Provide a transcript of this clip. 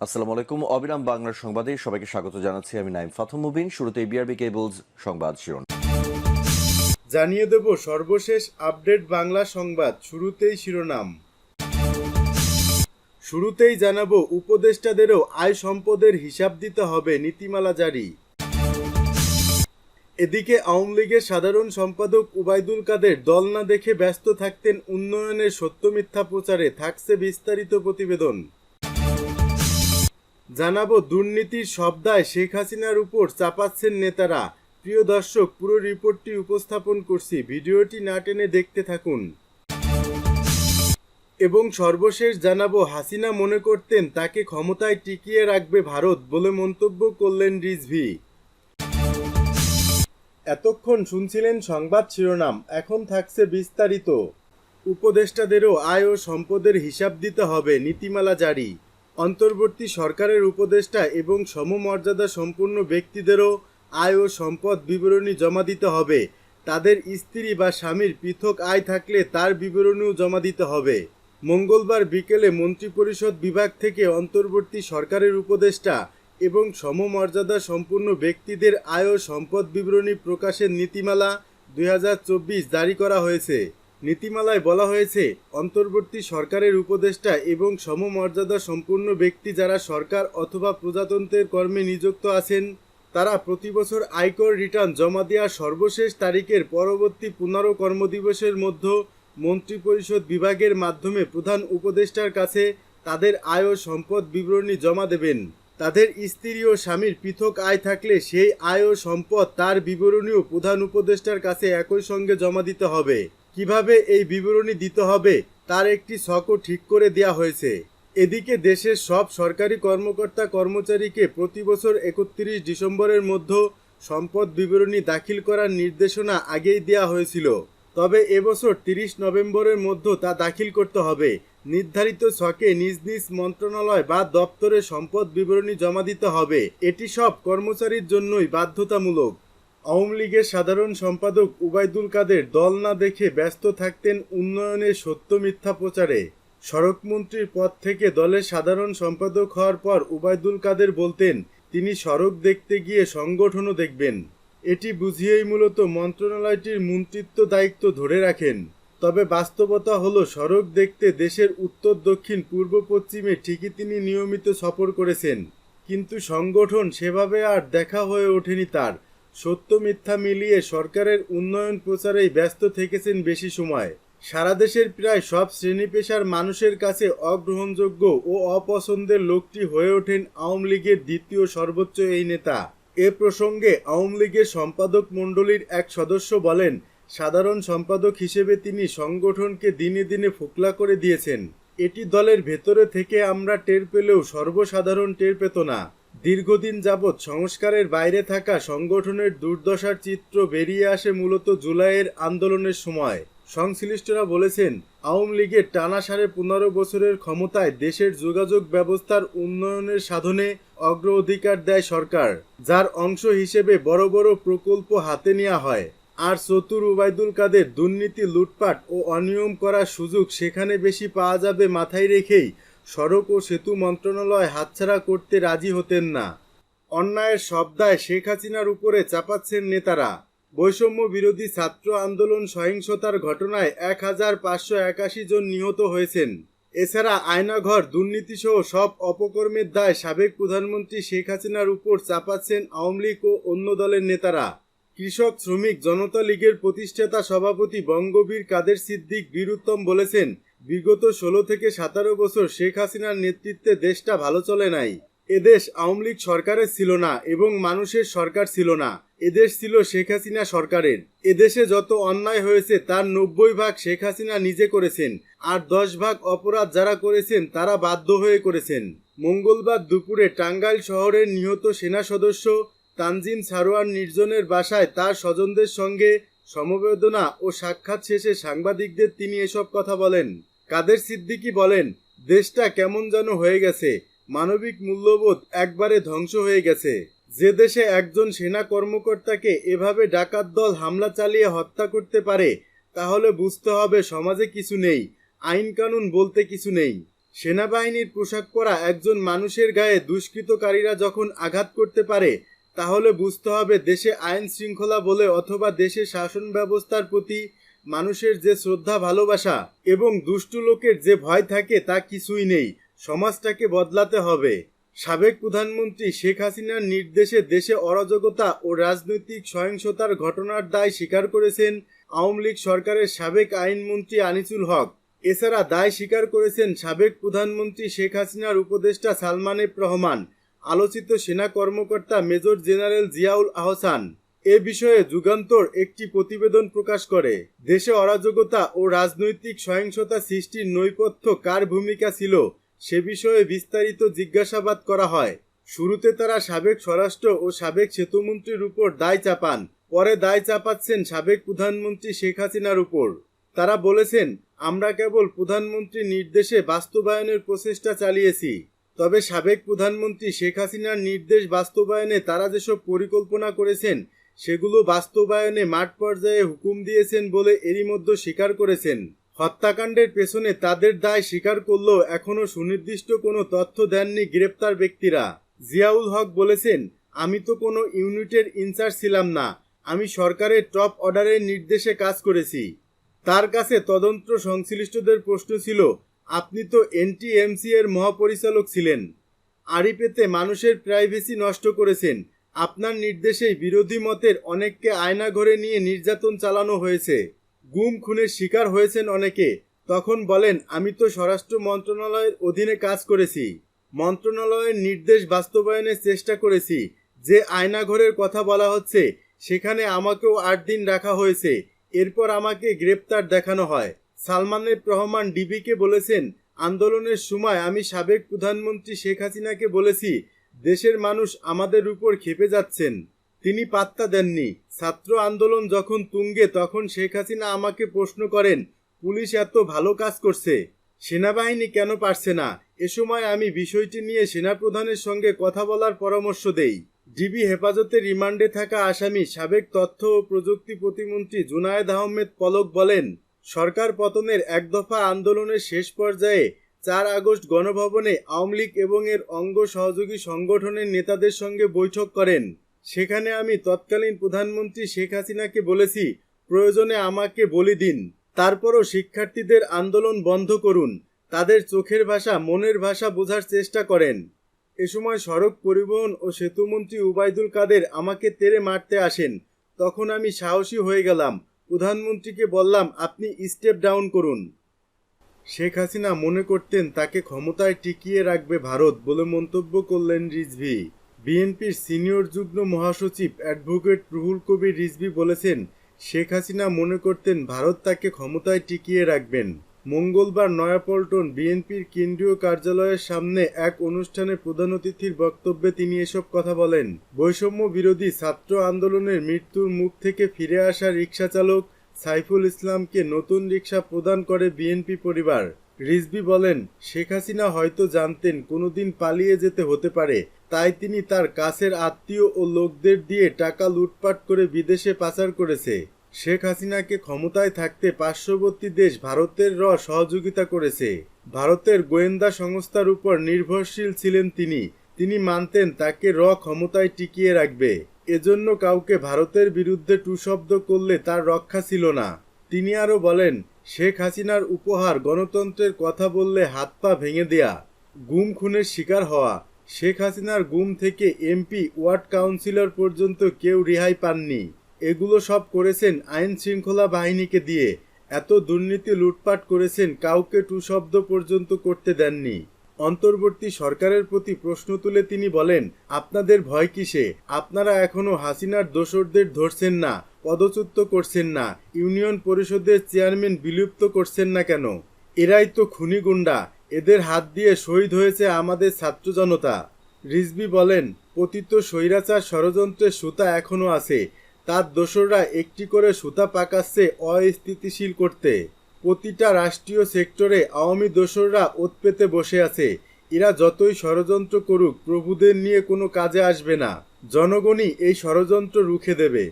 আসসালামু আলাইকুম। অবিরাম বাংলার সংবাদে সবাইকে স্বাগত জানাচ্ছি। আমি নাইম ফাথম মুবিন। শুরুতেই বিআরবি কেবলস সংবাদ শিরোনাম। জানিয়ে দেব সর্বশেষ আপডেট বাংলা সংবাদ। শুরুতেই জানাবো উপদেষ্টাদেরও আয় সম্পদের হিসাব দিতে হবে, নীতিমালা জারি। এদিকে আওয়ামী লীগের সাধারণ সম্পাদক উবাইদুল কাদের দল না দেখে ব্যস্ত থাকতেন উন্নয়নের সত্য মিথ্যা প্রচারে, থাকছে বিস্তারিত প্রতিবেদন। জানাবো দুর্নীতির সব দায় শেখ হাসিনার উপর চাপাচ্ছেন নেতারা। প্রিয় দর্শক, পুরো রিপোর্টটি উপস্থাপন করছি, ভিডিওটি না টেনে দেখতে থাকুন। এবং সর্বশেষ জানাবো হাসিনা মনে করতেন তাকে ক্ষমতায় টিকিয়ে রাখবে ভারত বলে মন্তব্য করলেন রিজভী। এতক্ষণ শুনছিলেন সংবাদ শিরোনাম, এখন থাকছে বিস্তারিত। উপদেষ্টাদেরও আয় ও সম্পদের হিসাব দিতে হবে, নীতিমালা জারি। অন্তর্বর্তী সরকারের উপদেষ্টা এবং সমমর্যাদা সম্পন্ন ব্যক্তিদেরও আয় ও সম্পদ বিবরণী জমা দিতে হবে। তাদের স্ত্রী বা স্বামীর পৃথক আয় থাকলে তার বিবরণীও জমা দিতে হবে। মঙ্গলবার বিকেলে মন্ত্রিপরিষদ বিভাগ থেকে অন্তর্বর্তী সরকারের উপদেষ্টা এবং সমমর্যাদা সম্পন্ন ব্যক্তিদের আয় ও সম্পদ বিবরণী প্রকাশের নীতিমালা 2024 জারি করা হয়েছে। নীতিমালায় বলা হয়েছে, অন্তর্বর্তী সরকারের উপদেষ্টা এবং সমমর্যাদা সম্পন্ন ব্যক্তি যারা সরকার অথবা প্রজাতন্ত্রের কর্মে নিযুক্ত আছেন, তারা প্রতি বছর আয়কর রিটার্ন জমা দেওয়ার সর্বশেষ তারিখের পরবর্তী 15 কর্মদিবসের মধ্যে মন্ত্রিপরিষদ বিভাগের মাধ্যমে প্রধান উপদেষ্টার কাছে তাদের আয় ও সম্পদ বিবরণী জমা দেবেন। তাদের স্ত্রী ও স্বামীর পৃথক আয় থাকলে সেই আয় ও সম্পদ তার বিবরণীও প্রধান উপদেষ্টার কাছে একই সঙ্গে জমা দিতে হবে। কিভাবে এই বিবরণী দিতে হবে তার একটি ছকও ঠিক করে দেওয়া হয়েছে। এদিকে দেশের সব সরকারি কর্মকর্তা কর্মচারীকে প্রতি বছর 31 ডিসেম্বরের মধ্যে সম্পদ বিবরণী দাখিল করার নির্দেশনা আগেই দেওয়া হয়েছিল। তবে এবছর 30 নভেম্বরের মধ্যে তা দাখিল করতে হবে। নির্ধারিত ছকে নিজ নিজ মন্ত্রণালয় বা দপ্তরে সম্পদ বিবরণী জমা দিতে হবে। এটি সব কর্মচারীর জন্যই বাধ্যতামূলক। আওয়ামী লীগের সাধারণ সম্পাদক উবাইদুল কাদের দল না দেখে ব্যস্ত থাকতেন উন্নয়নের সত্য মিথ্যা প্রচারে। সড়কমন্ত্রীর পদ থেকে দলের সাধারণ সম্পাদক হওয়ার পর উবাইদুল কাদের বলতেন তিনি সড়ক দেখতে গিয়ে সংগঠনও দেখবেন। এটি বুঝিয়েই মূলত মন্ত্রণালয়টির মন্ত্রিত্ব দায়িত্ব ধরে রাখেন। তবে বাস্তবতা হলো সড়ক দেখতে দেশের উত্তর দক্ষিণ পূর্ব পশ্চিমে ঠিকই তিনি নিয়মিত সফর করেছেন, কিন্তু সংগঠন সেভাবে আর দেখা হয়ে ওঠেনি তার। সত্য মিথ্যা মিলিয়ে সরকারের উন্নয়ন প্রচারেই ব্যস্ত থেকেছেন বেশি সময়। সারা দেশের প্রায় সব শ্রেণী পেশার মানুষের কাছে অগ্রহণযোগ্য ও অপছন্দের লোকটি হয়ে ওঠেন আওয়ামী লীগের দ্বিতীয় সর্বোচ্চ এই নেতা। এ প্রসঙ্গে আওয়ামী লীগের সম্পাদক মণ্ডলীর এক সদস্য বলেন, সাধারণ সম্পাদক হিসেবে তিনি সংগঠনকে দিনে দিনে ফোকলা করে দিয়েছেন। এটি দলের ভেতরে থেকে আমরা টের পেলেও সর্বসাধারণ টের পেত না। দীর্ঘদিন যাবৎ সংস্কারের বাইরে থাকা সংগঠনের দুর্দশার চিত্র বেরিয়ে আসে মূলত জুলাইয়ের আন্দোলনের সময়। সংশ্লিষ্টরা বলেছেন, আওয়ামী লীগের টানা 15.5 বছরের ক্ষমতায় দেশের যোগাযোগ ব্যবস্থার উন্নয়নের সাধনে অগ্রাধিকার দেয় সরকার, যার অংশ হিসেবে বড় বড় প্রকল্প হাতে নেওয়া হয়। আর চতুর উবাইদুল কাদের দুর্নীতি, লুটপাট ও অনিয়ম করার সুযোগ সেখানে বেশি পাওয়া যাবে মাথায় রেখেই সড়ক ও সেতু মন্ত্রণালয় হাতছাড়া করতে রাজি হতেন না। অন্যায়ের সব দায় শেখ হাসিনার উপরে চাপাচ্ছেন নেতারা। বৈষম্য বিরোধী ছাত্র আন্দোলন সহিংসতার ঘটনায় 1581 জন নিহত হয়েছেন। এছাড়া আয়নাঘর দুর্নীতিসহ সব অপকর্মের দায় সাবেক প্রধানমন্ত্রী শেখ হাসিনার উপর চাপাচ্ছেন আওয়ামী লীগ ও অন্য দলের নেতারা। কৃষক শ্রমিক জনতা লীগের প্রতিষ্ঠাতা সভাপতি বঙ্গবীর কাদের সিদ্দিক বীর উত্তম বলেছেন, বিগত 16 থেকে 17 বছর শেখ হাসিনার নেতৃত্বে দেশটা ভালো চলে নাই। এদেশ আওয়ামী লীগ সরকারের ছিল না এবং মানুষের সরকার ছিল না, এদেশ ছিল শেখ হাসিনা সরকারের। এদেশে যত অন্যায় হয়েছে তার 90 ভাগ শেখ হাসিনা নিজে করেছেন, আর 10 ভাগ অপরাধ যারা করেছেন তারা বাধ্য হয়ে করেছেন। মঙ্গলবার দুপুরে টাঙ্গাইল শহরের নিহত সেনা সদস্য তানজিম সারোয়ার নির্জনের বাসায় তার স্বজনদের সঙ্গে সমবেদনা ও সাক্ষাৎ শেষে সাংবাদিকদের তিনি এসব কথা বলেন। কাদের সিদ্দিকী বলেন, দেশটা কেমন যেন হয়ে গেছে, মানবিক মূল্যবোধ একবারে ধ্বংস হয়ে গেছে। যে দেশে একজন সেনা কর্মকর্তাকে এভাবে ডাকাত দল হামলা চালিয়ে হত্যা করতে পারে, তাহলে বুঝতে হবে সমাজে কিছু নেই, আইন কানুন বলতে কিছু নেই। সেনাবাহিনীর পোশাক পরা একজন মানুষের গায়ে দুষ্কৃতকারীরা যখন আঘাত করতে পারে তাহলে বুঝতে হবে দেশে আইন শৃঙ্খলা বলে অথবা দেশের শাসন ব্যবস্থার প্রতি মানুষের যে শ্রদ্ধা ভালোবাসা এবং দুষ্টু লোকের যে ভয় থাকে তা কিছুই নেই। সমাজটাকে বদলাতে হবে। সাবেক প্রধানমন্ত্রী শেখ হাসিনার নির্দেশে দেশে অরাজকতা ও রাজনৈতিক সহিংসতার ঘটনার দায় স্বীকার করেছেন আওয়ামী লীগ সরকারের সাবেক আইনমন্ত্রী আনিসুল হক। এছাড়া দায় স্বীকার করেছেন সাবেক প্রধানমন্ত্রী শেখ হাসিনার উপদেষ্টা সালমান এফ রহমান, আলোচিত সেনা কর্মকর্তা মেজর জেনারেল জিয়াউল আহসান। এ বিষয়ে যুগান্তর একটি প্রতিবেদন প্রকাশ করে। দেশে অরাজকতা ও রাজনৈতিক সহিংসতা সৃষ্টির নেপথ্যে কার ভূমিকা ছিল সে বিষয়ে বিস্তারিত জিজ্ঞাসাবাদ করা হয়। শুরুতে তারা সাবেক স্বরাষ্ট্র ও সাবেক সেতুমন্ত্রীর উপর দায় চাপান, পরে দায় চাপাচ্ছেন সাবেক প্রধানমন্ত্রী শেখ হাসিনার উপর। তারা বলেছেন, আমরা কেবল প্রধানমন্ত্রীর নির্দেশে বাস্তবায়নের প্রচেষ্টা চালিয়েছি। তবে সাবেক প্রধানমন্ত্রী শেখ হাসিনার নির্দেশ বাস্তবায়নে তারা যেসব পরিকল্পনা করেছেন সেগুলো বাস্তবায়নে মাঠ পর্যায়ে হুকুম দিয়েছেন বলে এরই মধ্যে স্বীকার করেছেন। হত্যাকাণ্ডের পেছনে তাদের দায় স্বীকার করলেও এখনও সুনির্দিষ্ট কোনো তথ্য দেননি গ্রেপ্তার ব্যক্তিরা। জিয়াউল হক বলেছেন, আমি তো কোনো ইউনিটের ইনচার্জ ছিলাম না, আমি সরকারের টপ অর্ডারের নির্দেশে কাজ করেছি। তার কাছে তদন্ত সংশ্লিষ্টদের প্রশ্ন ছিল, আপনি তো এনটিএমসি এর মহাপরিচালক ছিলেন, আড়ি পেতে মানুষের প্রাইভেসি নষ্ট করেছেন, আপনার নির্দেশেই বিরোধী মতের অনেককে আয়নাঘরে নিয়ে নির্যাতন চালানো হয়েছে, গুম খুনের শিকার হয়েছেন অনেকে। তখন বলেন, আমি তো স্বরাষ্ট্র মন্ত্রণালয়ের অধীনে কাজ করেছি, মন্ত্রণালয়ের নির্দেশ বাস্তবায়নের চেষ্টা করেছি। যে আয়নাঘরের কথা বলা হচ্ছে সেখানে আমাকেও 8 দিন রাখা হয়েছে, এরপর আমাকে গ্রেপ্তার দেখানো হয়। সালমান এফ রহমান ডিবিকে বলেছেন, আন্দোলনের সময় আমি সাবেক প্রধানমন্ত্রী শেখ হাসিনাকে বলেছি দেশের মানুষ আমাদের উপর ক্ষেপে যাচ্ছেন, তিনি পাত্তা দেননি। ছাত্র আন্দোলন যখন তুঙ্গে তখন শেখ হাসিনা আমাকে প্রশ্ন করেন, পুলিশ এত ভালো কাজ করছে, সেনাবাহিনী কেন পারছে না? এ সময় আমি বিষয়টি নিয়ে সেনাপ্রধানের সঙ্গে কথা বলার পরামর্শ দেই। ডিবি হেফাজতে রিমান্ডে থাকা আসামি সাবেক তথ্য ও প্রযুক্তি প্রতিমন্ত্রী জুনায়েদ আহমেদ পলক বলেন, সরকার পতনের এক দফা আন্দোলনের শেষ পর্যায়ে 4 আগস্ট গণভবনে আওয়ামী লীগ এবং এর অঙ্গ সহযোগী সংগঠনের নেতাদের সঙ্গে বৈঠক করেন। সেখানে আমি তৎকালীন প্রধানমন্ত্রী শেখ হাসিনাকে বলেছি, প্রয়োজনে আমাকে বলি দিন, তারপরও শিক্ষার্থীদের আন্দোলন বন্ধ করুন, তাদের চোখের ভাষা মনের ভাষা বোঝার চেষ্টা করেন। এ সময় সড়ক পরিবহন ও সেতুমন্ত্রী উবাইদুল কাদের আমাকে তেড়ে মারতে আসেন। তখন আমি সাহসী হয়ে গেলাম, প্রধানমন্ত্রীকে বললাম, আপনি স্টেপ ডাউন করুন। শেখ হাসিনা মনে করতেন তাকে ক্ষমতায় টিকিয়ে রাখবে ভারত বলে মন্তব্য করলেন রিজভী। বিএনপির সিনিয়র যুগ্ম মহাসচিব অ্যাডভোকেট রুহুল কবির রিজভী বলেছেন, শেখ হাসিনা মনে করতেন ভারত তাকে ক্ষমতায় টিকিয়ে রাখবেন। মঙ্গলবার নয়াপল্টন বিএনপির কেন্দ্রীয় কার্যালয়ের সামনে এক অনুষ্ঠানে প্রধান অতিথির বক্তব্যে তিনি এসব কথা বলেন। বৈষম্য বিরোধী ছাত্র আন্দোলনের মৃত্যুর মুখ থেকে ফিরে আসা রিকশা চালক সাইফুল ইসলামকে নতুন রিকশা প্রদান করে বিএনপি পরিবার। রিজভী বলেন, শেখ হাসিনা হয়তো জানতেন কোনোদিন পালিয়ে যেতে হতে পারে, তাই তিনি তার কাছের আত্মীয় ও লোকদের দিয়ে টাকা লুটপাট করে বিদেশে পাচার করেছে। শেখ হাসিনাকে ক্ষমতায় থাকতে পার্শ্ববর্তী দেশ ভারতের সহযোগিতা করেছে। ভারতের গোয়েন্দা সংস্থার উপর নির্ভরশীল ছিলেন তিনি মানতেন তাকে ক্ষমতায় টিকিয়ে রাখবে। এজন্য কাউকে ভারতের বিরুদ্ধে টুশব্দ করলে তার রক্ষা ছিল না। তিনি আরও বলেন, শেখ হাসিনার উপহার গণতন্ত্রের কথা বললে হাত পা ভেঙে দেয়া, গুম খুনের শিকার হওয়া। শেখ হাসিনার গুম থেকে এমপি, ওয়ার্ড কাউন্সিলর পর্যন্ত কেউ রেহাই পাননি। এগুলো সব করেছেন আইন শৃঙ্খলা বাহিনীকে দিয়ে। এত দুর্নীতি লুটপাট করেছেন, কাউকে টুশব্দ পর্যন্ত করতে দেননি। অন্তর্বর্তী সরকারের প্রতি প্রশ্ন তুলে তিনি বলেন, আপনাদের ভয় কিসে? আপনারা এখনো হাসিনার দোসরদের ধরছেন না, পদচ্যুত করছেন না, ইউনিয়ন পরিষদের চেয়ারম্যান বিলুপ্ত করছেন না কেন? এরাই তো খুনি গুন্ডা, এদের হাত দিয়ে শহীদ হয়েছে আমাদের ছাত্র জনতা। রিজভী বলেন, পতিত স্বৈরাচার ষড়যন্ত্রের সুতা এখনো আছে, তার দোসররা একটি করে সুতা পাকাচ্ছে অস্থিতিশীল করতে। প্রতিটা রাষ্ট্রীয় সেক্টরে আওয়ামী দোসররা ওত পেতে বসে আছে। এরা যতই ষড়যন্ত্র করুক প্রভুদের নিয়ে কোনো কাজে আসবে না, জনগণই এই ষড়যন্ত্র রুখে দেবে।